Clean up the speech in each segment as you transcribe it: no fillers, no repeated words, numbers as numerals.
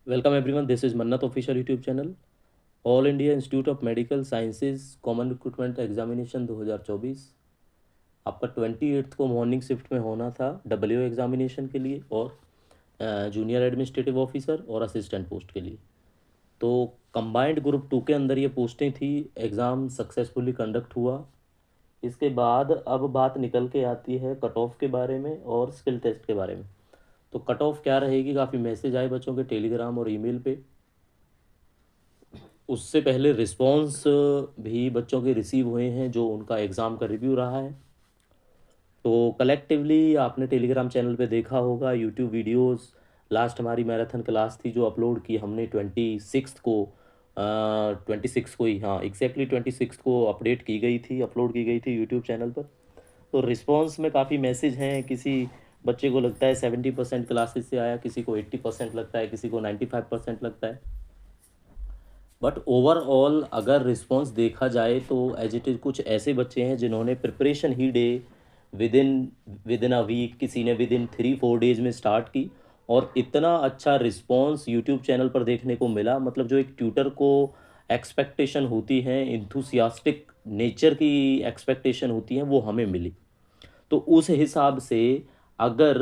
Welcome everyone, this is मन्नत official YouTube channel. All India institute of medical sciences common recruitment examination 2024 आपका 28 को morning shift में होना था डब्ल्यू एग्जामिनेशन के लिए और जूनियर एडमिनिस्ट्रेटिव ऑफिसर और असिस्टेंट पोस्ट के लिए। तो कंबाइंड ग्रुप 2 के अंदर ये पोस्टें थी। एग्ज़ाम सक्सेसफुली कंडक्ट हुआ। इसके बाद अब बात निकल के आती है कट ऑफ के बारे में और स्किल टेस्ट के बारे में। तो कट ऑफ क्या रहेगी, काफ़ी मैसेज आए बच्चों के टेलीग्राम और ईमेल पे। उससे पहले रिस्पॉन्स भी बच्चों के रिसीव हुए हैं जो उनका एग्ज़ाम का रिव्यू रहा है। तो कलेक्टिवली आपने टेलीग्राम चैनल पे देखा होगा यूट्यूब वीडियोस। लास्ट हमारी मैराथन क्लास थी जो अपलोड की हमने 26 को, 26 को ही, हाँ एग्जैक्टली 26 को अपडेट की गई थी, अपलोड की गई थी यूट्यूब चैनल पर। तो रिस्पॉन्स में काफ़ी मैसेज हैं। किसी बच्चे को लगता है 70% क्लासेस से आया, किसी को 80% लगता है, किसी को 95% लगता है। बट ओवरऑल अगर रिस्पॉन्स देखा जाए तो एज इट इज़ कुछ ऐसे बच्चे हैं जिन्होंने प्रिपरेशन ही day within a week, किसी ने विद इन 3-4 डेज में स्टार्ट की और इतना अच्छा रिस्पॉन्स यूट्यूब चैनल पर देखने को मिला। मतलब जो एक ट्यूटर को एक्सपेक्टेशन होती है, इंथुसियास्टिक नेचर की एक्सपेक्टेशन होती है, वो हमें मिली। तो उस हिसाब से अगर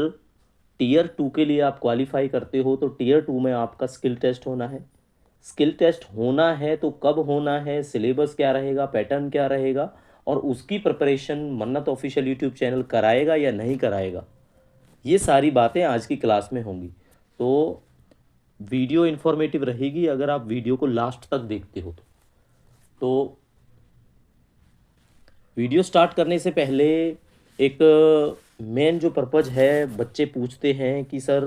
टीयर 2 के लिए आप क्वालिफाई करते हो तो टीयर 2 में आपका स्किल टेस्ट होना है। स्किल टेस्ट होना है तो कब होना है, सिलेबस क्या रहेगा, पैटर्न क्या रहेगा और उसकी प्रिपरेशन मन्नत ऑफिशियल यूट्यूब चैनल कराएगा या नहीं कराएगा, ये सारी बातें आज की क्लास में होंगी। तो वीडियो इन्फॉर्मेटिव रहेगी अगर आप वीडियो को लास्ट तक देखते हो तो वीडियो स्टार्ट करने से पहले एक मेन जो पर्पज है, बच्चे पूछते हैं कि सर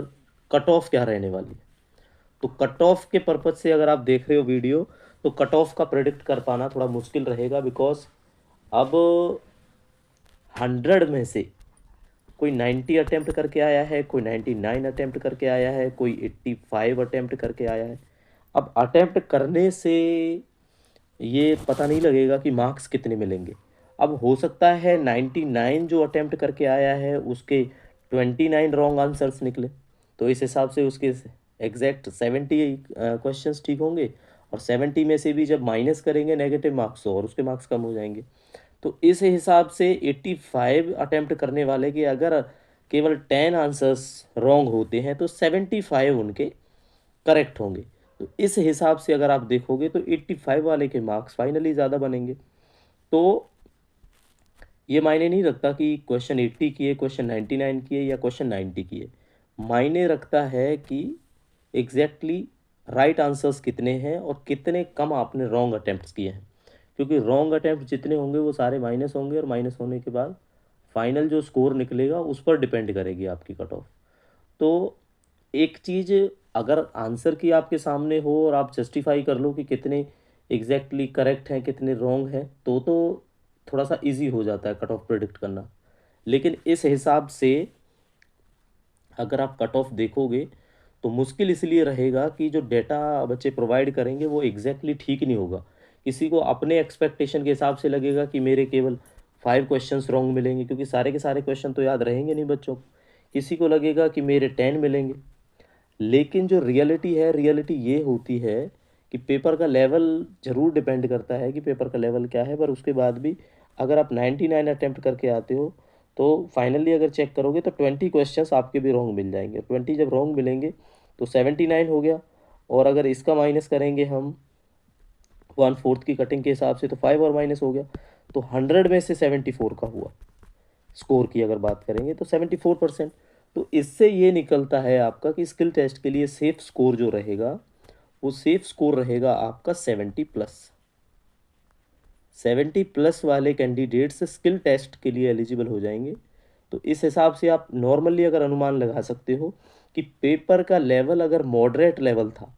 कट ऑफ क्या रहने वाली है। तो कट ऑफ के पर्पज से अगर आप देख रहे हो वीडियो तो कट ऑफ का प्रेडिक्ट कर पाना थोड़ा मुश्किल रहेगा। बिकॉज अब 100 में से कोई 90 अटेम्प्ट करके आया है, कोई 99 अटेम्प्ट करके आया है, कोई 85 अटेम्प्ट करके आया है। अब अटेम्प्ट करने से ये पता नहीं लगेगा कि मार्क्स कितने मिलेंगे। अब हो सकता है 99 जो अटेम्प्ट करके आया है उसके 29 रॉन्ग आंसर्स निकले, तो इस हिसाब से उसके एग्जैक्ट 70 क्वेश्चंस ठीक होंगे और 70 में से भी जब माइनस करेंगे नेगेटिव मार्क्स तो और उसके मार्क्स कम हो जाएंगे। तो इस हिसाब से 85 अटेम्प्ट करने वाले के अगर केवल 10 आंसर्स रॉन्ग होते हैं तो 75 उनके करेक्ट होंगे। तो इस हिसाब से अगर आप देखोगे तो 85 वाले के मार्क्स फाइनली ज़्यादा बनेंगे। तो ये मायने नहीं रखता कि क्वेश्चन 80 किए, क्वेश्चन 99 किए या क्वेश्चन 90 किए। मायने रखता है कि एग्जैक्टली राइट आंसर्स कितने हैं और कितने कम आपने रॉन्ग अटेम्प्ट्स किए हैं। क्योंकि रॉन्ग अटेम्प्ट जितने होंगे वो सारे माइनस होंगे और माइनस होने के बाद फाइनल जो स्कोर निकलेगा उस पर डिपेंड करेगी आपकी कट ऑफ। तो एक चीज़, अगर आंसर की आपके सामने हो और आप जस्टिफाई कर लो कि कितने एग्जैक्टली करेक्ट हैं कितने रॉन्ग हैं तो थोड़ा सा इजी हो जाता है कट ऑफ प्रिडिक्ट करना। लेकिन इस हिसाब से अगर आप कट ऑफ देखोगे तो मुश्किल इसलिए रहेगा कि जो डेटा बच्चे प्रोवाइड करेंगे वो एग्जैक्टली ठीक नहीं होगा। किसी को अपने एक्सपेक्टेशन के हिसाब से लगेगा कि मेरे केवल 5 क्वेश्चंस रॉन्ग मिलेंगे, क्योंकि सारे के सारे क्वेश्चन तो याद रहेंगे नहीं बच्चों को। किसी को लगेगा कि मेरे 10 मिलेंगे। लेकिन जो रियलिटी है, रियलिटी ये होती है कि पेपर का लेवल ज़रूर डिपेंड करता है कि पेपर का लेवल क्या है, पर उसके बाद भी अगर आप 99 अटेम्प्ट करके आते हो तो फाइनली अगर चेक करोगे तो 20 क्वेश्चंस आपके भी रॉन्ग मिल जाएंगे। 20 जब रॉन्ग मिलेंगे तो 79 हो गया, और अगर इसका माइनस करेंगे हम 1/4 की कटिंग के हिसाब से तो 5 और माइनस हो गया। तो 100 में से 74 का हुआ स्कोर की अगर बात करेंगे तो 74%। तो इससे ये निकलता है आपका कि स्किल टेस्ट के लिए सेफ स्कोर जो रहेगा वो सेफ स्कोर रहेगा आपका 70+। 70+ वाले कैंडिडेट्स स्किल टेस्ट के लिए एलिजिबल हो जाएंगे। तो इस हिसाब से आप नॉर्मली अगर अनुमान लगा सकते हो कि पेपर का लेवल अगर मॉडरेट लेवल था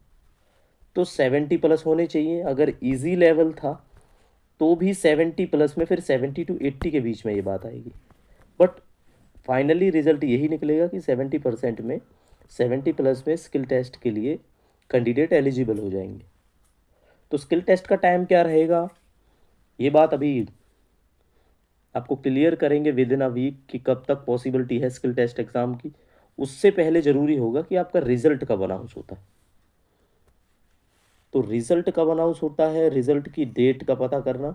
तो 70+ होने चाहिए, अगर इजी लेवल था तो भी 70+ में, फिर 70 to 80 के बीच में ये बात आएगी। बट फाइनली रिजल्ट यही निकलेगा कि 70% में, 70+ में स्किल टेस्ट के लिए कैंडिडेट एलिजिबल हो जाएंगे। तो स्किल टेस्ट का टाइम क्या रहेगा ये बात अभी आपको क्लियर करेंगे विद इन अ वीक कि कब तक पॉसिबिलिटी है स्किल टेस्ट एग्ज़ाम की। उससे पहले ज़रूरी होगा कि आपका रिजल्ट कब अनाउंस होता है। तो रिजल्ट कब अनाउंस होता है, रिजल्ट की डेट का पता करना।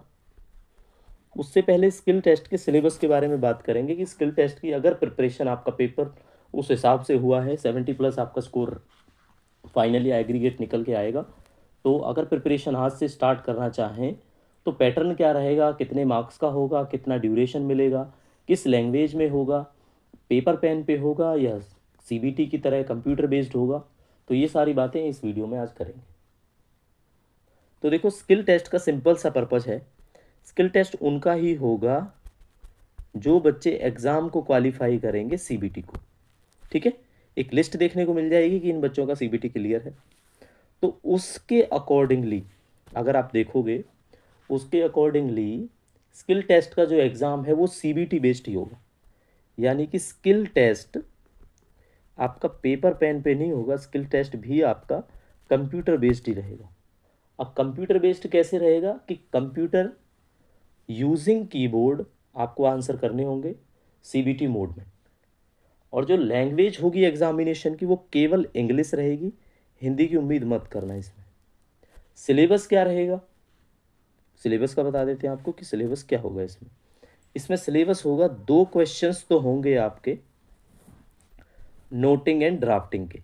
उससे पहले स्किल टेस्ट के सिलेबस के बारे में बात करेंगे कि स्किल टेस्ट की अगर प्रिपरेशन आपका पेपर उस हिसाब से हुआ है, 70+ आपका स्कोर फाइनली एग्रीगेट निकल के आएगा। तो अगर प्रिपरेशन आज से स्टार्ट करना चाहें तो पैटर्न क्या रहेगा, कितने मार्क्स का होगा, कितना ड्यूरेशन मिलेगा, किस लैंग्वेज में होगा, पेपर पेन पे होगा या सीबीटी की तरह कंप्यूटर बेस्ड होगा, तो ये सारी बातें इस वीडियो में आज करेंगे। तो देखो, स्किल टेस्ट का सिंपल सा पर्पज है, स्किल टेस्ट उनका ही होगा जो बच्चे एग्ज़ाम को क्वालिफाई करेंगे सीबीटी को। ठीक है, एक लिस्ट देखने को मिल जाएगी कि इन बच्चों का सीबीटी क्लियर है, तो उसके अकॉर्डिंगली अगर आप देखोगे, उसके अकॉर्डिंगली स्किल टेस्ट का जो एग्ज़ाम है वो सीबीटी बेस्ड ही होगा। यानी कि स्किल टेस्ट आपका पेपर पेन पे नहीं होगा, स्किल टेस्ट भी आपका कंप्यूटर बेस्ड ही रहेगा। अब कंप्यूटर बेस्ड कैसे रहेगा कि कंप्यूटर यूजिंग कीबोर्ड आपको आंसर करने होंगे सीबीटी मोड में, और जो लैंग्वेज होगी एग्जामिनेशन की वो केवल इंग्लिश रहेगी, हिंदी की उम्मीद मत करना इसमें। सिलेबस क्या रहेगा, सिलेबस का बता देते हैं आपको कि सिलेबस क्या होगा इसमें। इसमें सिलेबस होगा 2 क्वेश्चंस तो होंगे आपके नोटिंग एंड ड्राफ्टिंग के।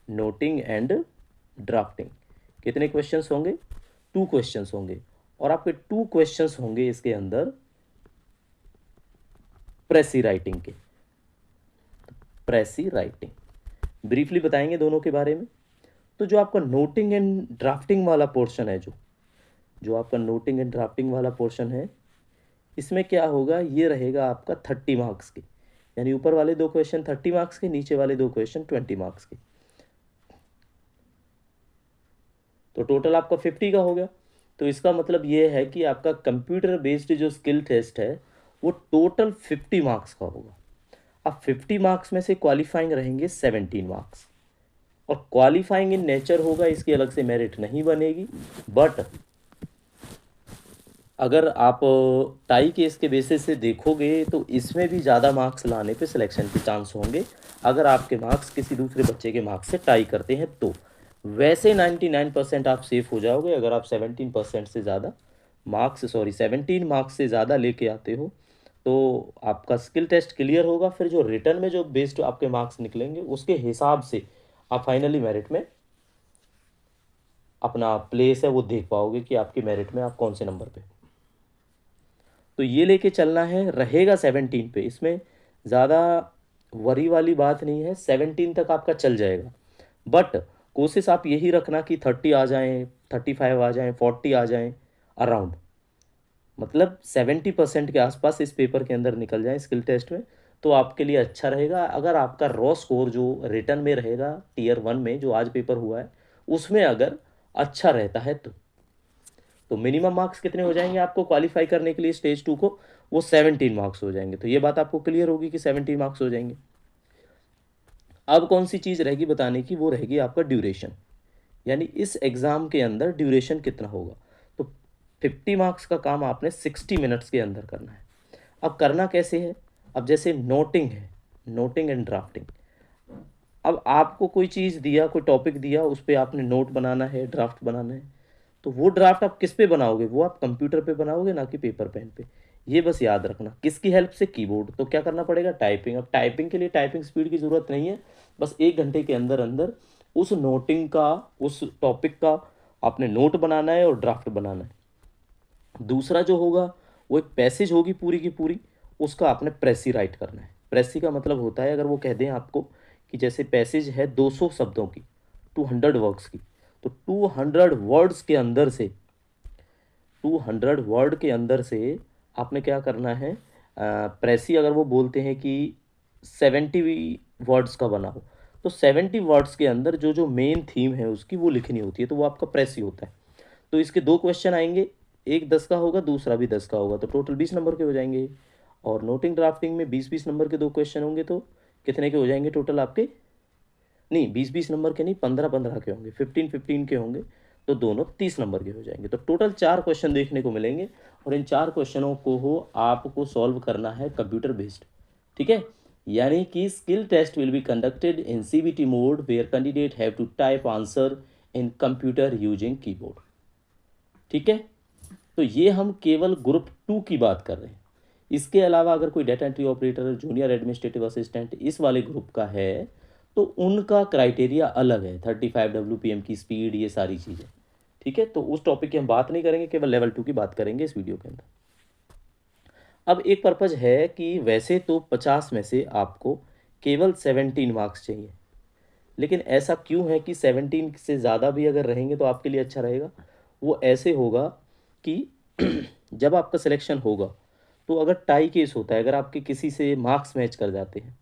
नोटिंग एंड ड्राफ्टिंग कितने क्वेश्चंस होंगे, 2 क्वेश्चंस होंगे, और आपके 2 क्वेश्चंस होंगे इसके अंदर प्रेसी राइटिंग के। प्रेसी राइटिंग ब्रीफली बताएंगे दोनों के बारे में। तो जो आपका नोटिंग एंड ड्राफ्टिंग वाला पोर्शन है, जो आपका नोटिंग एंड ड्राफ्टिंग वाला पोर्शन है, इसमें क्या होगा, ये रहेगा आपका 30 मार्क्स के। यानी ऊपर वाले 2 क्वेश्चन 30 मार्क्स के, नीचे वाले 2 क्वेश्चन 20 मार्क्स के, तो टोटल आपका 50 का हो गया। तो इसका मतलब ये है कि आपका कंप्यूटर बेस्ड जो स्किल टेस्ट है वो टोटल 50 मार्क्स का होगा। अब 50 मार्क्स में से क्वालिफाइंग रहेंगे 17 मार्क्स, और क्वालिफाइंग इन नेचर होगा, इसकी अलग से मेरिट नहीं बनेगी। बट अगर आप टाई केस के बेसिस से देखोगे तो इसमें भी ज़्यादा मार्क्स लाने पे सिलेक्शन के चांस होंगे, अगर आपके मार्क्स किसी दूसरे बच्चे के मार्क्स से टाई करते हैं तो। वैसे 99% आप सेफ हो जाओगे अगर आप 17% से ज़्यादा मार्क्स 17 मार्क्स से ज़्यादा लेके आते हो तो आपका स्किल टेस्ट क्लियर होगा। फिर जो रिटर्न में जो बेस्ड आपके मार्क्स निकलेंगे उसके हिसाब से आप फाइनली मेरिट में अपना प्लेस है वो देख पाओगे कि आपकी मेरिट में आप कौन से नंबर पे। तो ये लेके चलना है, रहेगा 17 पे, इसमें ज़्यादा वरी वाली बात नहीं है, 17 तक आपका चल जाएगा। बट कोशिश आप यही रखना कि 30 आ जाएं, 35 आ जाएं, 40 आ जाएं अराउंड, मतलब 70% के आसपास इस पेपर के अंदर निकल जाएं स्किल टेस्ट में, तो आपके लिए अच्छा रहेगा। अगर आपका रॉ स्कोर जो रिटर्न में रहेगा टीयर 1 में जो आज पेपर हुआ है उसमें अगर अच्छा रहता है तो मिनिमम मार्क्स कितने हो जाएंगे आपको क्वालिफाई करने के लिए स्टेज 2 को, वो 17 मार्क्स हो जाएंगे। तो ये बात आपको क्लियर होगी कि 17 मार्क्स हो जाएंगे। अब कौन सी चीज़ रहेगी बताने की, वो रहेगी आपका ड्यूरेशन, यानी इस एग्ज़ाम के अंदर ड्यूरेशन कितना होगा। तो 50 मार्क्स का काम आपने 60 मिनट्स के अंदर करना है। अब करना कैसे है, अब जैसे नोटिंग है, नोटिंग एंड ड्राफ्टिंग, अब आपको कोई चीज़ दिया, कोई टॉपिक दिया, उस पर आपने नोट बनाना है, ड्राफ्ट बनाना है, तो वो ड्राफ्ट आप किस पे बनाओगे, वो आप कंप्यूटर पे बनाओगे ना कि पेपर पेन पे। ये बस याद रखना, किसकी हेल्प से, कीबोर्ड। तो क्या करना पड़ेगा, टाइपिंग। अब टाइपिंग के लिए टाइपिंग स्पीड की ज़रूरत नहीं है, बस 1 घंटे के अंदर अंदर उस नोटिंग का, उस टॉपिक का आपने नोट बनाना है और ड्राफ्ट बनाना है। दूसरा जो होगा वो एक पैसेज होगी पूरी की पूरी, उसका आपने प्रेसी राइट करना है। प्रेसी का मतलब होता है, अगर वो कह दें आपको कि जैसे पैसेज है 200 शब्दों की, 200 वर्ड्स की, तो 200 वर्ड्स के अंदर से 200 वर्ड के अंदर से आपने क्या करना है, प्रेसी अगर वो बोलते हैं कि 70 वर्ड्स का बनाओ, तो 70 वर्ड्स के अंदर जो जो मेन थीम है उसकी वो लिखनी होती है, तो वो आपका प्रेसी होता है। तो इसके 2 क्वेश्चन आएंगे, एक 10 का होगा, दूसरा भी 10 का होगा, तो टोटल 20 नंबर के हो जाएंगे। और नोटिंग ड्राफ्टिंग में 20-20 नंबर के 2 क्वेश्चन होंगे, तो कितने के हो जाएंगे टोटल आपके, नहीं 20-20 नंबर के नहीं, 15-15 के होंगे, 15-15 के होंगे, तो दोनों 30 नंबर के हो जाएंगे। तो टोटल 4 क्वेश्चन देखने को मिलेंगे, और इन 4 क्वेश्चनों को हो आपको सॉल्व करना है कंप्यूटर बेस्ड। ठीक है, यानी कि skill test will be conducted in CBT mode where candidate have to type answer in computer using keyboard. ठीक है, तो ये हम केवल ग्रुप 2 की बात कर रहे हैं। इसके अलावा अगर कोई data entry operator, junior administrative assistant इस वाले ग्रुप का है तो उनका क्राइटेरिया अलग है, 35 WPM की स्पीड, ये सारी चीज़ें। ठीक है, तो उस टॉपिक की हम बात नहीं करेंगे, केवल लेवल 2 की बात करेंगे इस वीडियो के अंदर। अब एक पर्पज़ है कि वैसे तो 50 में से आपको केवल 17 मार्क्स चाहिए, लेकिन ऐसा क्यों है कि 17 से ज़्यादा भी अगर रहेंगे तो आपके लिए अच्छा रहेगा। वो ऐसे होगा कि जब आपका सिलेक्शन होगा तो अगर टाई केस होता है, अगर आपके किसी से मार्क्स मैच कर जाते हैं,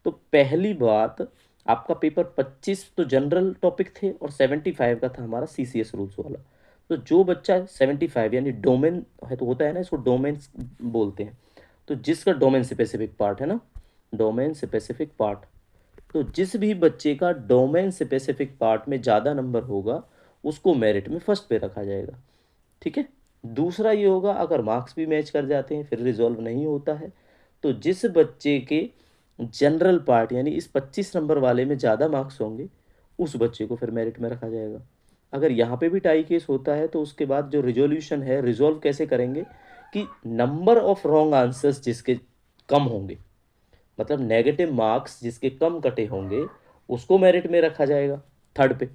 तो पहली बात आपका पेपर 25 तो जनरल टॉपिक थे और 75 का था हमारा CCS रूल्स वाला। तो जो बच्चा 75 यानी डोमेन है तो होता है ना, इसको डोमेन बोलते हैं, तो जिसका डोमेन स्पेसिफिक पार्ट है ना, डोमेन स्पेसिफिक पार्ट, तो जिस भी बच्चे का डोमेन स्पेसिफिक पार्ट में ज़्यादा नंबर होगा उसको मेरिट में फर्स्ट पे रखा जाएगा। ठीक है, दूसरा ये होगा अगर मार्क्स भी मैच कर जाते हैं फिर रिजॉल्व नहीं होता है, तो जिस बच्चे के जनरल पार्ट यानी इस 25 नंबर वाले में ज़्यादा मार्क्स होंगे उस बच्चे को फिर मेरिट में रखा जाएगा। अगर यहाँ पे भी टाई केस होता है तो उसके बाद जो रिजोल्यूशन है, रिजॉल्व कैसे करेंगे कि नंबर ऑफ रॉन्ग आंसर्स जिसके कम होंगे, मतलब नेगेटिव मार्क्स जिसके कम कटे होंगे उसको मेरिट में रखा जाएगा थर्ड पे।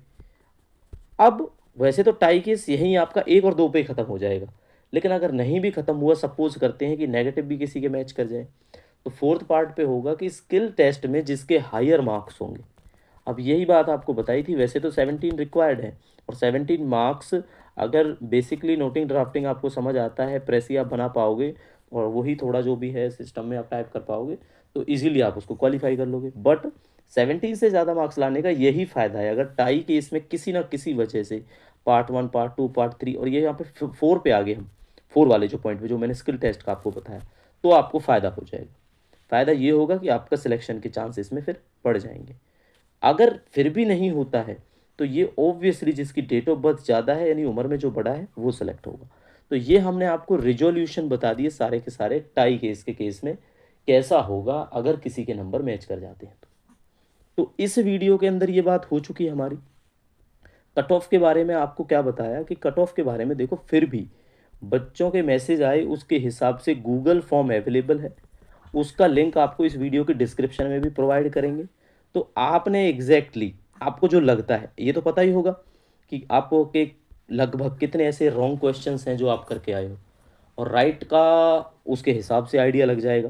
अब वैसे तो टाई केस यहीं आपका 1 और 2 पे ख़त्म हो जाएगा, लेकिन अगर नहीं भी ख़त्म हुआ, सपोज करते हैं कि नेगेटिव भी किसी के मैच कर जाए, तो फोर्थ पार्ट पे होगा कि स्किल टेस्ट में जिसके हायर मार्क्स होंगे। अब यही बात आपको बताई थी, वैसे तो 17 रिक्वायर्ड है और 17 मार्क्स अगर बेसिकली नोटिंग ड्राफ्टिंग आपको समझ आता है, प्रेसी आप बना पाओगे और वही थोड़ा जो भी है सिस्टम में आप टाइप कर पाओगे तो इजीली आप उसको क्वालिफाई कर लोगे। बट 17 से ज़्यादा मार्क्स लाने का यही फ़ायदा है अगर टाई के इसमें किसी ना किसी वजह से पार्ट 1, पार्ट 2, पार्ट 3 और ये यहाँ पे 4 पे आ गए हम, 4 वाले जो पॉइंट पे जो मैंने स्किल टेस्ट का आपको बताया, तो आपको फ़ायदा हो जाएगा। फ़ायदा ये होगा कि आपका सिलेक्शन के चांस इसमें फिर बढ़ जाएंगे। अगर फिर भी नहीं होता है तो ये ऑब्वियसली जिसकी डेट ऑफ बर्थ ज़्यादा है यानी उम्र में जो बड़ा है वो सेलेक्ट होगा। तो ये हमने आपको रिजोल्यूशन बता दिए सारे के सारे टाई केस के केस में कैसा होगा अगर किसी के नंबर मैच कर जाते हैं तो इस वीडियो के अंदर ये बात हो चुकी है हमारी। कट ऑफ के बारे में आपको क्या बताया कि कट ऑफ के बारे में देखो, फिर भी बच्चों के मैसेज आए उसके हिसाब से गूगल फॉर्म अवेलेबल है, उसका लिंक आपको इस वीडियो के डिस्क्रिप्शन में भी प्रोवाइड करेंगे। तो आपने एग्जैक्टली आपको जो लगता है ये तो पता ही होगा कि आपको के लगभग कितने ऐसे रॉन्ग क्वेश्चंस हैं जो आप करके आए हो, और राइट का उसके हिसाब से आइडिया लग जाएगा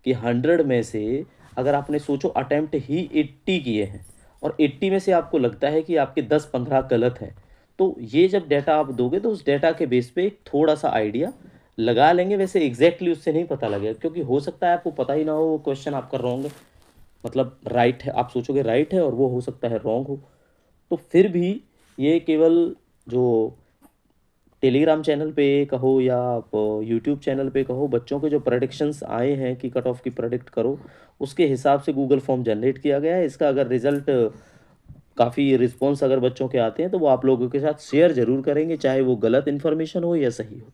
कि 100 में से अगर आपने सोचो अटेम्प्ट ही 80 किए हैं और 80 में से आपको लगता है कि आपके 10-15 गलत हैं, तो ये जब डाटा आप दोगे तो उस डाटा के बेस पे थोड़ा सा आइडिया लगा लेंगे। वैसे एग्जैक्टली उससे नहीं पता लगेगा क्योंकि हो सकता है आपको पता ही ना हो वो क्वेश्चन आपका रॉन्ग है, मतलब राइट है, आप सोचोगे राइट है और वो हो सकता है रॉन्ग हो। तो फिर भी ये केवल जो टेलीग्राम चैनल पे कहो या आप यूट्यूब चैनल पे कहो, बच्चों के जो प्रेडिक्शंस आए हैं कि कट ऑफ की प्रेडिक्ट करो, उसके हिसाब से गूगल फॉर्म जनरेट किया गया है। इसका अगर रिजल्ट काफ़ी रिस्पॉन्स अगर बच्चों के आते हैं तो वो आप लोगों के साथ शेयर ज़रूर करेंगे, चाहे वो गलत इन्फॉर्मेशन हो या सही हो।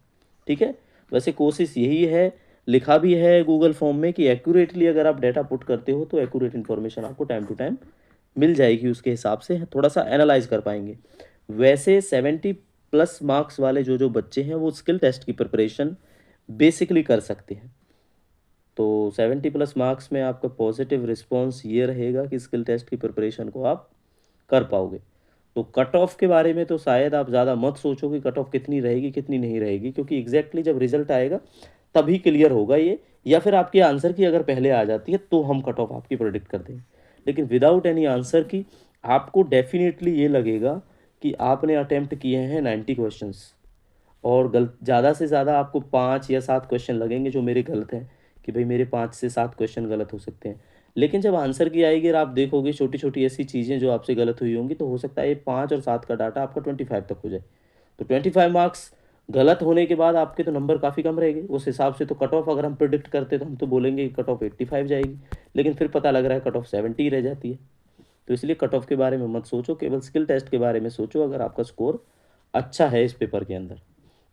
ठीक है, वैसे कोशिश यही है, लिखा भी है गूगल फॉर्म में कि एक्यूरेटली अगर आप डाटा पुट करते हो तो एक्यूरेट इन्फॉर्मेशन आपको टाइम टू टाइम मिल जाएगी, उसके हिसाब से थोड़ा सा एनालाइज कर पाएंगे। वैसे 70+ मार्क्स वाले जो जो बच्चे हैं वो स्किल टेस्ट की प्रिपरेशन बेसिकली कर सकते हैं। तो 70+ मार्क्स में आपका पॉजिटिव रिस्पॉन्स ये रहेगा कि स्किल टेस्ट की प्रिपरेशन को आप कर पाओगे। तो कट ऑफ के बारे में तो शायद आप ज़्यादा मत सोचो कि कट ऑफ कितनी रहेगी कितनी नहीं रहेगी, क्योंकि एग्जैक्टली जब रिजल्ट आएगा तभी क्लियर होगा ये, या फिर आपके आंसर की अगर पहले आ जाती है तो हम कट ऑफ आपकी प्रोडिक्ट कर देंगे। लेकिन विदाउट एनी आंसर की आपको डेफिनेटली ये लगेगा कि आपने अटेम्प्ट किए हैं 90 क्वेश्चंस और गलत ज़्यादा से ज़्यादा आपको 5 या 7 क्वेश्चन लगेंगे जो मेरे गलत हैं, कि भाई मेरे 5 से 7 क्वेश्चन गलत हो सकते हैं। लेकिन जब आंसर की आएगी और आप देखोगे छोटी छोटी ऐसी चीज़ें जो आपसे गलत हुई होंगी, तो हो सकता है ये 5 और 7 का डाटा आपका 25 तक हो जाए। तो 25 मार्क्स गलत होने के बाद आपके तो नंबर काफ़ी कम रहेंगे। उस हिसाब से तो कट ऑफ अगर हम प्रिडिक्ट करते तो हम तो बोलेंगे कि कट ऑफ 85 जाएगी, लेकिन फिर पता लग रहा है कट ऑफ 70 रह जाती है। तो इसलिए कट ऑफ के बारे में मत सोचो, केवल स्किल टेस्ट के बारे में सोचो अगर आपका स्कोर अच्छा है इस पेपर के अंदर।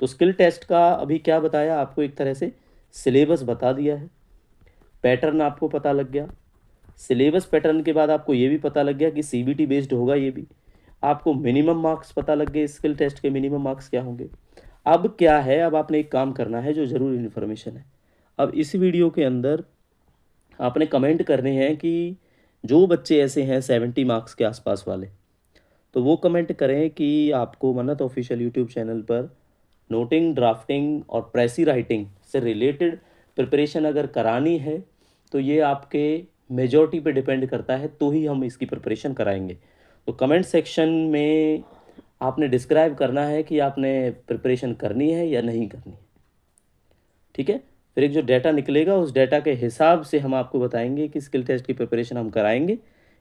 तो स्किल टेस्ट का अभी क्या बताया आपको, एक तरह से सिलेबस बता दिया है, पैटर्न आपको पता लग गया। सिलेबस पैटर्न के बाद आपको ये भी पता लग गया कि CBT बेस्ड होगा ये भी। आपको मिनिमम मार्क्स पता लग गए, स्किल टेस्ट के मिनिमम मार्क्स क्या होंगे। अब क्या है, अब आपने एक काम करना है जो ज़रूरी इन्फॉर्मेशन है। अब इस वीडियो के अंदर आपने कमेंट करने हैं कि जो बच्चे ऐसे हैं 70 मार्क्स के आसपास वाले, तो वो कमेंट करें कि आपको मन्नत ऑफिशियल यूट्यूब चैनल पर नोटिंग, ड्राफ्टिंग और प्रेसी राइटिंग से रिलेटेड प्रिपरेशन अगर करानी है तो ये आपके मेजॉरिटी पे डिपेंड करता है, तो ही हम इसकी प्रिपरेशन कराएंगे। तो कमेंट सेक्शन में आपने डिस्क्राइब करना है कि आपने प्रिपरेशन करनी है या नहीं करनी है, ठीक है। फिर एक जो डेटा निकलेगा उस डेटा के हिसाब से हम आपको बताएंगे कि स्किल टेस्ट की प्रिपरेशन हम कराएंगे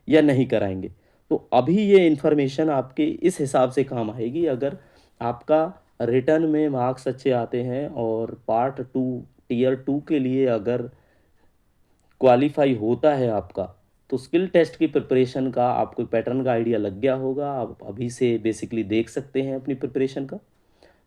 या नहीं कराएंगे। तो अभी ये इन्फॉर्मेशन आपके इस हिसाब से काम आएगी, अगर आपका रिटर्न में मार्क्स अच्छे आते हैं और पार्ट 2 टीयर 2 के लिए अगर क्वालिफाई होता है आपका, तो स्किल टेस्ट की प्रिपरेशन का आपको पैटर्न का आइडिया लग गया होगा। आप अभी से बेसिकली देख सकते हैं अपनी प्रिपरेशन का।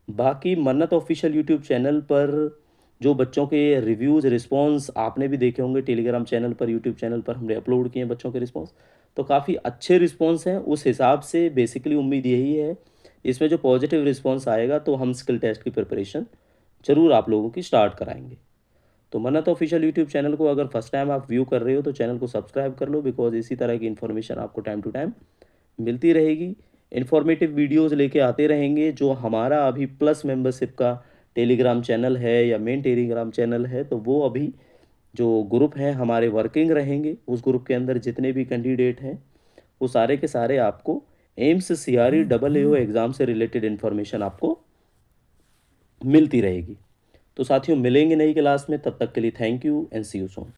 बाकी मन्नत ऑफिशियल यूट्यूब चैनल पर जो बच्चों के रिव्यूज़ रिस्पॉन्स आपने भी देखे होंगे, टेलीग्राम चैनल पर, यूट्यूब चैनल पर हमने अपलोड किए हैं बच्चों के रिस्पॉन्स, तो काफ़ी अच्छे रिस्पॉन्स हैं। उस हिसाब से बेसिकली उम्मीद यही है, इसमें जो पॉजिटिव रिस्पॉन्स आएगा तो हम स्किल टेस्ट की प्रिपरेशन ज़रूर आप लोगों की स्टार्ट कराएंगे। तो मन्नत ऑफिशियल यूट्यूब चैनल को अगर फर्स्ट टाइम आप व्यू कर रहे हो तो चैनल को सब्सक्राइब कर लो, बिकॉज इसी तरह की इन्फॉर्मेशन आपको टाइम टू टाइम मिलती रहेगी। इन्फॉर्मेटिव वीडियोस लेके आते रहेंगे। जो हमारा अभी प्लस मेंबरशिप का टेलीग्राम चैनल है या मेन टेलीग्राम चैनल है, तो वो अभी जो ग्रुप हैं हमारे वर्किंग रहेंगे। उस ग्रुप के अंदर जितने भी कैंडिडेट हैं वो सारे के सारे आपको एम्स CRE AAO एग्ज़ाम से रिलेटेड इन्फॉर्मेशन आपको मिलती रहेगी। तो साथियों, मिलेंगे नई क्लास में, तब तक के लिए thank you and see you soon.